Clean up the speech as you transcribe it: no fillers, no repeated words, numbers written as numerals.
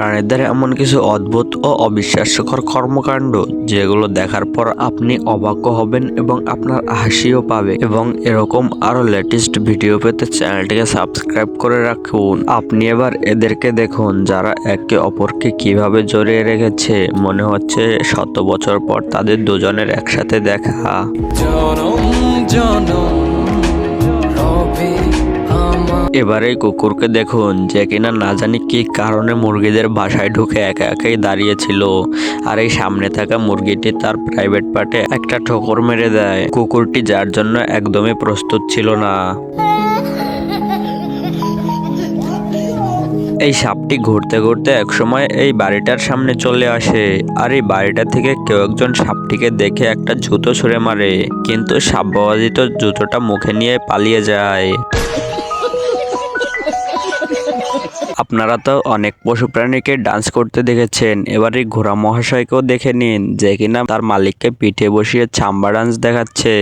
প্রাণীদের এমন কিছু অদ্ভুত ও অবিশ্বাস্যকর কর্মকাণ্ড যেগুলো দেখার পর আপনি অবাক হবেন এবং আপনার হাসিও পাবে। এবং এরকম আরো লেটেস্ট ভিডিও পেতে চ্যানেলটিকে সাবস্ক্রাইব করে রাখুন। আপনি এবার এদেরকে দেখুন যারা একে অপরকে কিভাবে জড়িয়ে রেখেছে, মনে হচ্ছে শত বছর পর তাদের দুজনের একসাথে দেখা। এবার এই কুকুরকে দেখুন যে কিনা না জানি কি কারণে মুরগিদের বাসায় ঢুকে একা একাই দাঁড়িয়েছিল, আর এই সামনে থাকা মুরগিটি তার প্রাইভেট পার্টে একটা ঠোকর মেরে দেয়। কুকুরটি যার জন্য একদমই প্রস্তুত ছিল না। এই সাপটি ঘুরতে ঘুরতে একসময় এই বাড়িটার সামনে চলে আসে, আর এই বাড়িটা থেকে কেউ একজন সাপটিকে দেখে একটা জুতো ছুঁড়ে মারে, কিন্তু সাপ বাবাজি তো জুতোটা মুখে নিয়ে পালিয়ে যায়। আপনারা তো অনেক পশু প্রাণীকে ডান্স করতে দেখেছেন, এবার এই ঘোড়া মহাশয়কেও দেখে নিন যে কিনা তার মালিককে পিঠে বসিয়ে ছাম্বা ডান্স দেখাচ্ছে।